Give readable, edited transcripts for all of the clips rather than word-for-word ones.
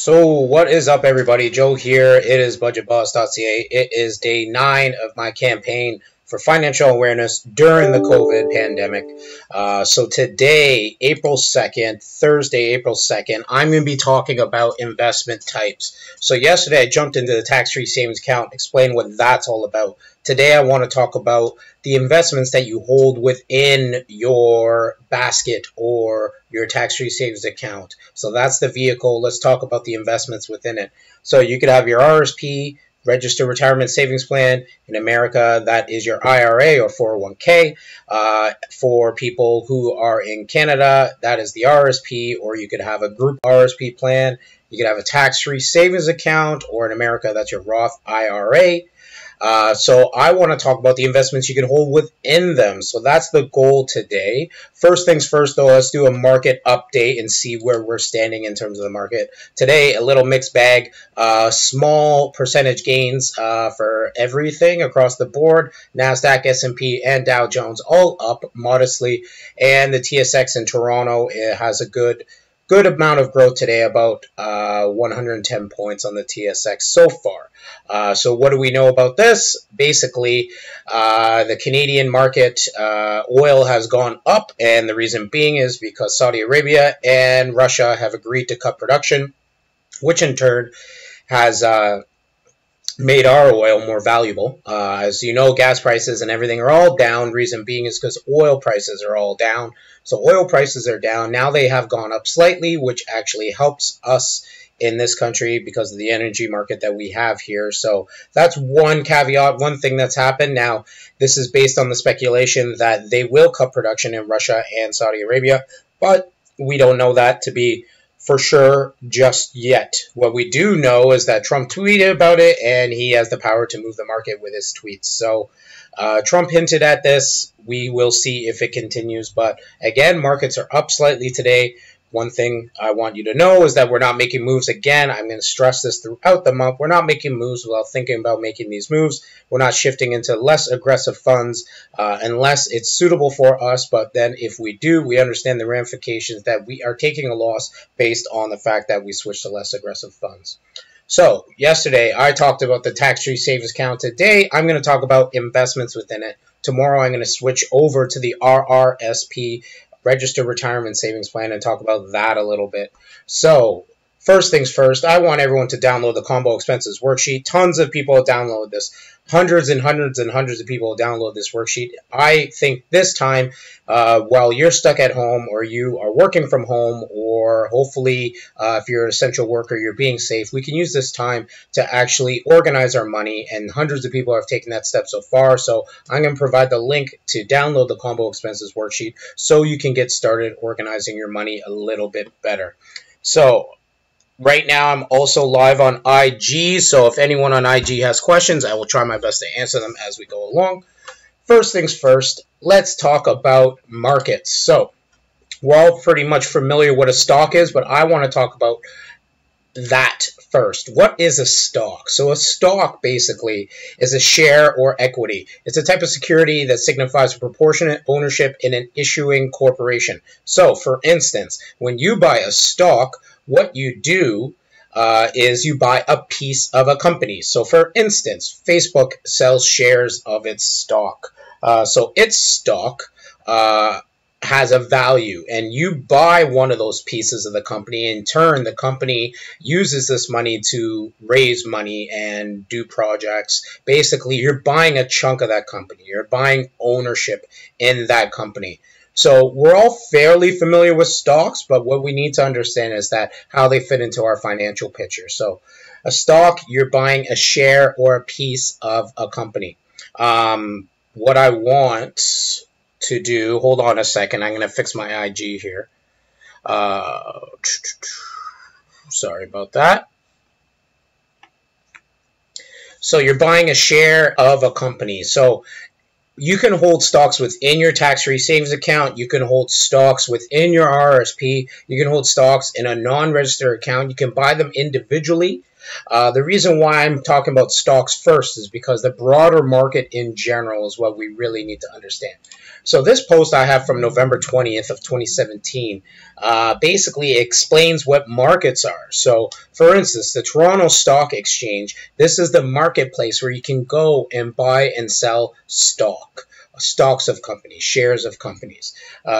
So what is up, everybody? Joe here. It is budgetboss.ca. It is day 9 of my campaign for financial awareness during the COVID pandemic. So today, April 2nd, Thursday, April 2nd, I'm going to be talking about investment types. So yesterday I jumped into the tax-free savings account, explain what that's all about. Today I want to talk about the investments that you hold within your basket or your tax-free savings account. So that's the vehicle. Let's talk about the investments within it. So you could have your RRSP, Registered Retirement Savings Plan. In America, that is your IRA or 401k. For people who are in Canada, that is the RRSP, or you could have a group RRSP plan. You could have a tax-free savings account, or in America, that's your Roth IRA. So I want to talk about the investments you can hold within them. So that's the goal today. First things first, though, let's do a market update and see where we're standing in terms of the market. Today, a little mixed bag, small percentage gains for everything across the board. NASDAQ, S&P, and Dow Jones all up modestly. And the TSX in Toronto, it has a good amount of growth today, about 110 points on the TSX so far. So what do we know about this? Basically, the Canadian market, oil has gone up, and the reason being is because Saudi Arabia and Russia have agreed to cut production, which in turn has made our oil more valuable. As you know, gas prices and everything are all down. Reason being is because oil prices are all down. So oil prices are down. Now they have gone up slightly, which actually helps us in this country because of the energy market that we have here. So that's one caveat, one thing that's happened. Now, this is based on the speculation that they will cut production in Russia and Saudi Arabia, but we don't know that to be for sure just yet. What we do know is that Trump tweeted about it, and he has the power to move the market with his tweets. So Trump hinted at this. We will see if it continues. But again, markets are up slightly today. One thing I want you to know is that we're not making moves again. I'm going to stress this throughout the month. We're not making moves without thinking about making these moves. We're not shifting into less aggressive funds unless it's suitable for us. But then if we do, we understand the ramifications that we are taking a loss based on the fact that we switch to less aggressive funds. So yesterday I talked about the tax-free savings account. Today I'm going to talk about investments within it. Tomorrow I'm going to switch over to the RRSP, Registered Retirement Savings Plan, and talk about that a little bit. So first things first, I want everyone to download the combo expenses worksheet. Tons of people have downloaded this. Hundreds and hundreds and hundreds of people download this worksheet. I think this time, while you're stuck at home or you are working from home, or hopefully if you're an essential worker, you're being safe, we can use this time to actually organize our money, and hundreds of people have taken that step so far. So I'm going to provide the link to download the combo expenses worksheet so you can get started organizing your money a little bit better. So right now, I'm also live on IG, so if anyone on IG has questions, I will try my best to answer them as we go along. First things first, let's talk about markets. So we're all pretty much familiar what a stock is, but I want to talk about that first. What is a stock? So a stock basically is a share or equity. It's a type of security that signifies proportionate ownership in an issuing corporation. So for instance, when you buy a stock, what you do is you buy a piece of a company. So for instance, Facebook sells shares of its stock. So its stock has a value, and you buy one of those pieces of the company. In turn, the company uses this money to raise money and do projects. Basically, you're buying a chunk of that company. You're buying ownership in that company. So we're all fairly familiar with stocks, but what we need to understand is that how they fit into our financial picture. So a stock, you're buying a share or a piece of a company. What I want to do, hold on a second, I'm going to fix my IG here. Sorry about that. So you're buying a share of a company. So you can hold stocks within your tax-free savings account. You can hold stocks within your RRSP. You can hold stocks in a non-registered account. You can buy them individually. The reason why I'm talking about stocks first is because the broader market in general is what we really need to understand. So this post I have from November 20th of 2017 basically explains what markets are. So for instance, the Toronto Stock Exchange, this is the marketplace where you can go and buy and sell stocks of companies, shares of companies.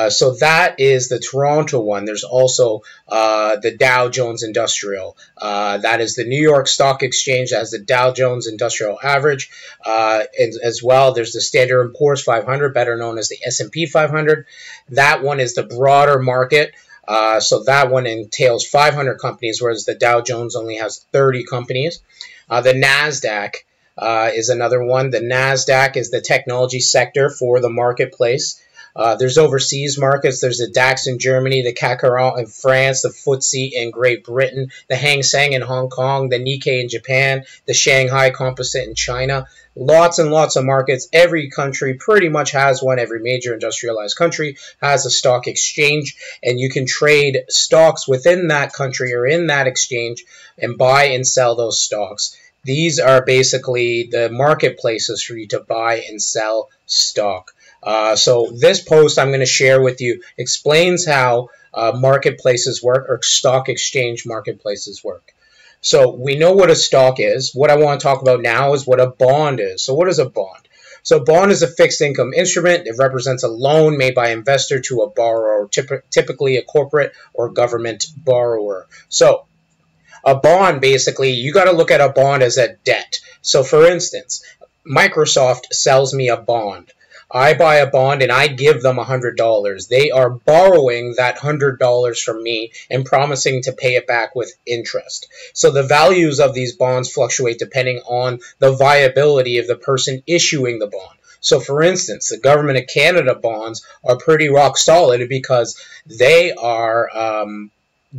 So that is the Toronto one. There's also the Dow Jones Industrial. That is the New York Stock Exchange. That has the Dow Jones Industrial Average. And as well, there's the Standard & Poor's 500, better known as the S&P 500. That one is the broader market. So that one entails 500 companies, whereas the Dow Jones only has 30 companies. The NASDAQ is another one. The NASDAQ is the technology sector for the marketplace. There's overseas markets. There's the DAX in Germany, the CAC 40 in France, the FTSE in Great Britain, the Hang Seng in Hong Kong, the Nikkei in Japan, the Shanghai Composite in China. Lots and lots of markets. Every country pretty much has one. Every major industrialized country has a stock exchange, and you can trade stocks within that country or in that exchange and buy and sell those stocks. These are basically the marketplaces for you to buy and sell stock. So this post I'm going to share with you explains how marketplaces work, or stock exchange marketplaces work. So we know what a stock is. What I want to talk about now is what a bond is. So what is a bond? So a bond is a fixed income instrument. It represents a loan made by an investor to a borrower, typically a corporate or government borrower. So a bond, basically, you got to look at a bond as a debt. So for instance, Microsoft sells me a bond. I buy a bond and I give them $100. They are borrowing that $100 from me and promising to pay it back with interest. So the values of these bonds fluctuate depending on the viability of the person issuing the bond. So for instance, the Government of Canada bonds are pretty rock solid because they are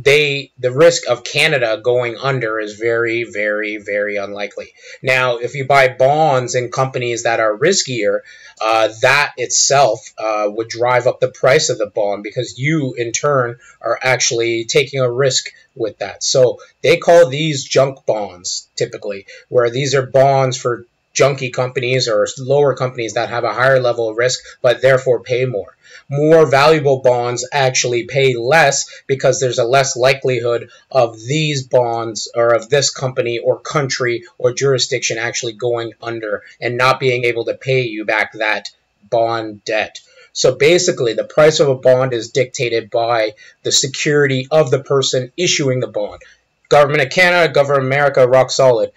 the risk of Canada going under is very, very, very unlikely. Now, if you buy bonds in companies that are riskier, that itself would drive up the price of the bond because you, in turn, are actually taking a risk with that. So they call these junk bonds, typically, where these are bonds for junky companies or lower companies that have a higher level of risk, but therefore pay more. More valuable bonds actually pay less because there's a less likelihood of these bonds or of this company or country or jurisdiction actually going under and not being able to pay you back that bond debt. So basically, the price of a bond is dictated by the security of the person issuing the bond. Government of Canada, Government of America, rock solid.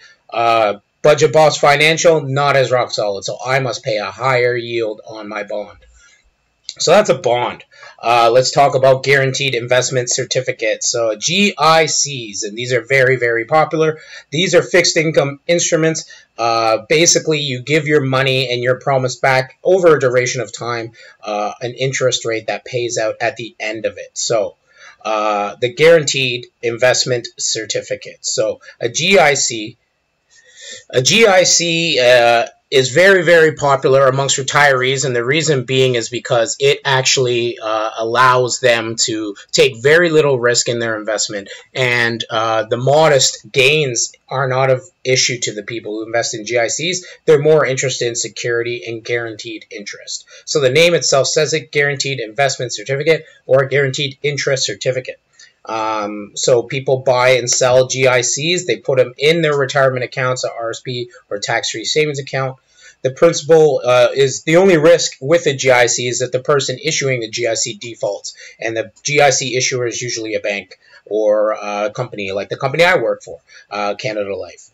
Budget Boss Financial, not as rock solid. So I must pay a higher yield on my bond. So that's a bond. Let's talk about guaranteed investment certificates. So GICs, and these are very, very popular. These are fixed income instruments. Basically, you give your money and you're promised back over a duration of time an interest rate that pays out at the end of it. So the guaranteed investment certificate. So a GIC is very, very popular amongst retirees, and the reason being is because it actually allows them to take very little risk in their investment, and the modest gains are not of issue to the people who invest in GICs. They're more interested in security and guaranteed interest. So the name itself says it, guaranteed investment certificate or guaranteed interest certificate. So people buy and sell GICs. They put them in their retirement accounts, a RRSP or tax-free savings account. The principal is the only risk with a GIC is that the person issuing the GIC defaults, and the GIC issuer is usually a bank or a company like the company I work for, Canada Life.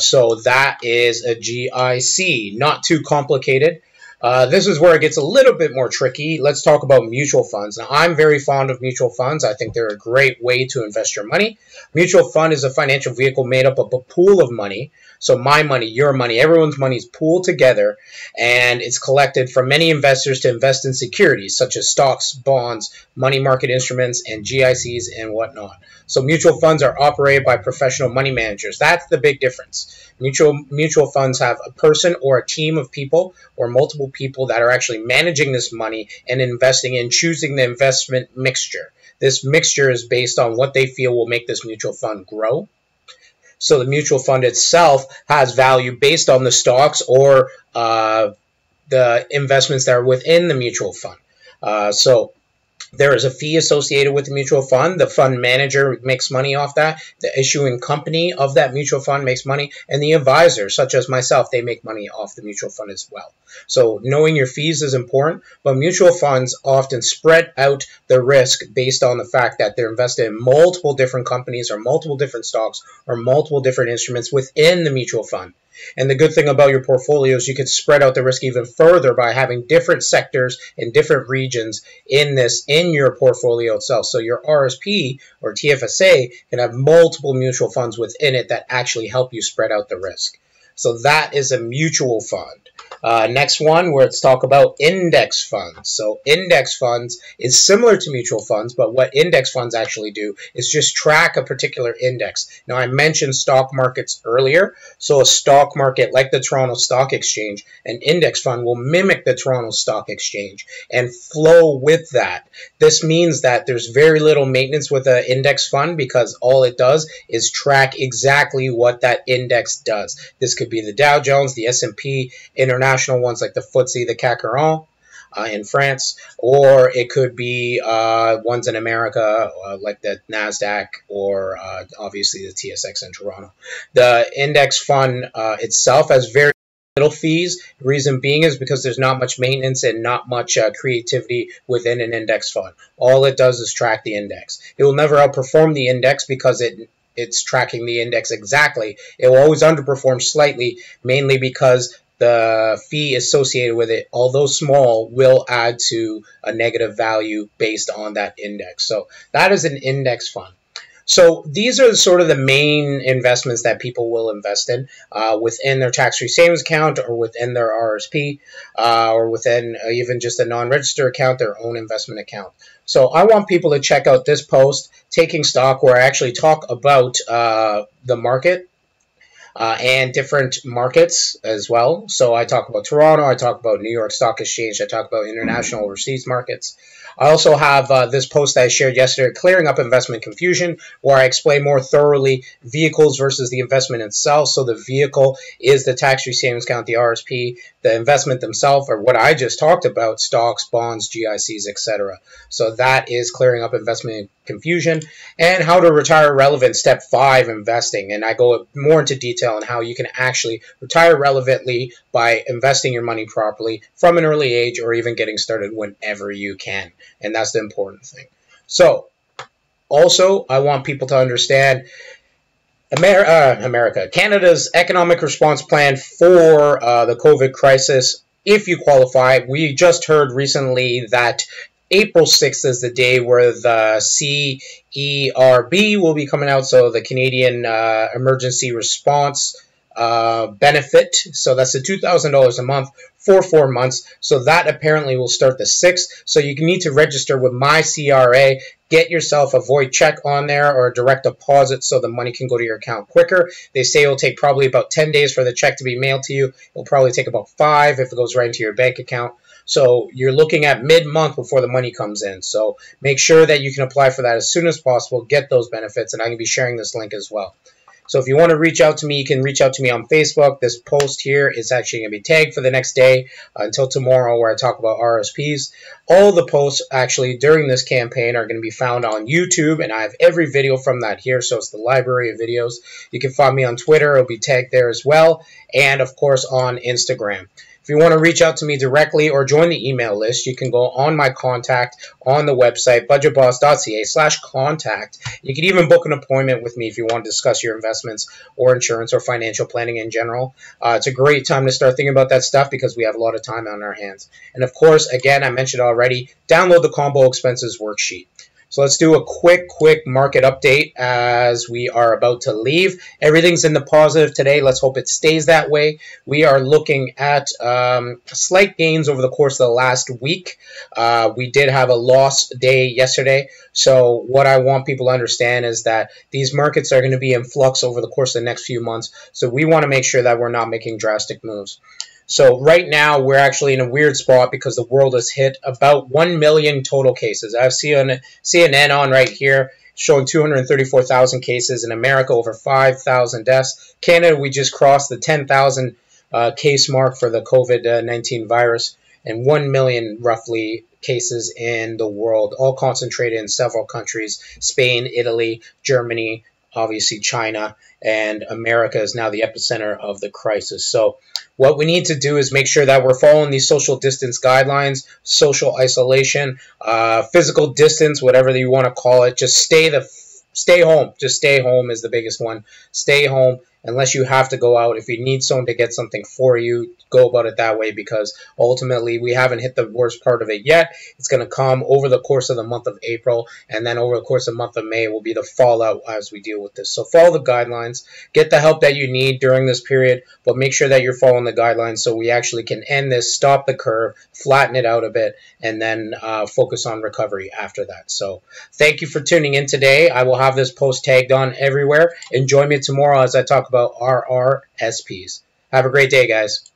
So that is a GIC. Not too complicated. This is where it gets a little bit more tricky. Let's talk about mutual funds. Now, I'm very fond of mutual funds. I think they're a great way to invest your money. Mutual fund is a financial vehicle made up of a pool of money. So my money, your money, everyone's money is pooled together, and it's collected from many investors to invest in securities such as stocks, bonds, money market instruments, and GICs and whatnot. So mutual funds are operated by professional money managers. That's the big difference. Mutual funds have a person or a team of people or multiple people that are actually managing this money and investing in choosing the investment mixture. This mixture is based on what they feel will make this mutual fund grow. So the mutual fund itself has value based on the stocks or the investments that are within the mutual fund. So there is a fee associated with the mutual fund. The fund manager makes money off that. The issuing company of that mutual fund makes money. And the advisor, such as myself, they make money off the mutual fund as well. So knowing your fees is important, but mutual funds often spread out the risk based on the fact that they're invested in multiple different companies or multiple different stocks or multiple different instruments within the mutual fund. And the good thing about your portfolio is you can spread out the risk even further by having different sectors and different regions in your portfolio itself. So your RRSP or TFSA can have multiple mutual funds within it that actually help you spread out the risk. So that is a mutual fund. Next one, where it's talk about index funds. So index funds is similar to mutual funds, but what index funds actually do is just track a particular index. Now, I mentioned stock markets earlier. So a stock market like the Toronto Stock Exchange, an index fund will mimic the Toronto Stock Exchange and flow with that. This means that there's very little maintenance with an index fund because all it does is track exactly what that index does. This could be the Dow Jones, the S&P, international ones like the FTSE, the CAC 40 in France, or it could be ones in America like the NASDAQ or obviously the TSX in Toronto. The index fund itself has very little fees. The reason being is because there's not much maintenance and not much creativity within an index fund. All it does is track the index. It will never outperform the index because it's tracking the index exactly. It will always underperform slightly, mainly because the fee associated with it, although small, will add to a negative value based on that index. So that is an index fund. So these are sort of the main investments that people will invest in within their tax-free savings account or within their RRSP or within even just a non-registered account, their own investment account. So I want people to check out this post, Taking Stock, where I actually talk about the market and different markets as well. So I talk about Toronto, I talk about New York Stock Exchange, I talk about international overseas markets. I also have this post that I shared yesterday, Clearing Up Investment Confusion, where I explain more thoroughly vehicles versus the investment itself. So the vehicle is the tax-free savings account, the RSP, the investment themselves, or what I just talked about, stocks, bonds, GICs, etc. So that is Clearing Up Investment Confusion. And How to Retire Relevant, Step 5, Investing. And I go more into detail on how you can actually retire relevantly by investing your money properly from an early age or even getting started whenever you can. And that's the important thing. So, also, I want people to understand Canada's economic response plan for the COVID crisis. If you qualify, we just heard recently that April 6th is the day where the CERB will be coming out, so the Canadian Emergency Response benefit. So that's the $2,000 a month for 4 months. So that apparently will start the 6th. So you need to register with My CRA. Get yourself a void check on there or a direct deposit so the money can go to your account quicker. They say it will take probably about 10 days for the check to be mailed to you. It will probably take about 5 if it goes right into your bank account. So you're looking at mid-month before the money comes in. So make sure that you can apply for that as soon as possible. Get those benefits, and I'm going to be sharing this link as well. So if you want to reach out to me, you can reach out to me on Facebook. This post here is actually going to be tagged for the next day until tomorrow, where I talk about RSPs. All the posts actually during this campaign are going to be found on YouTube, and I have every video from that here, so it's the library of videos. You can find me on Twitter. It'll be tagged there as well, and of course on Instagram. If you want to reach out to me directly or join the email list, you can go on my contact on the website, budgetboss.ca/contact. You can even book an appointment with me if you want to discuss your investments or insurance or financial planning in general. It's a great time to start thinking about that stuff because we have a lot of time on our hands. And of course, again, I mentioned already, download the combo expenses worksheet. So let's do a quick market update as we are about to leave. Everything's in the positive today. Let's hope it stays that way. We are looking at slight gains over the course of the last week. We did have a loss day yesterday. So what I want people to understand is that these markets are going to be in flux over the course of the next few months. So we want to make sure that we're not making drastic moves. So right now, we're actually in a weird spot because the world has hit about 1 million total cases. I have CNN on right here, showing 234,000 cases. In America, over 5,000 deaths. Canada, we just crossed the 10,000 case mark for the COVID-19 virus, and 1 million roughly cases in the world, all concentrated in several countries: Spain, Italy, Germany, obviously China, and America is now the epicenter of the crisis. So what we need to do is make sure that we're following these social distance guidelines, social isolation, physical distance, whatever you want to call it. Just stay home. Just stay home is the biggest one. Stay home unless you have to go out. If you need someone to get something for you, go about it that way, because ultimately we haven't hit the worst part of it yet. It's going to come over the course of the month of April, and then over the course of the month of May will be the fallout as we deal with this. So follow the guidelines, get the help that you need during this period, but make sure that you're following the guidelines so we actually can end this, stop the curve, flatten it out a bit, and then focus on recovery after that. So thank you for tuning in today. I will have this post tagged on everywhere, and join me tomorrow as I talk about RRSPs. Have a great day, guys.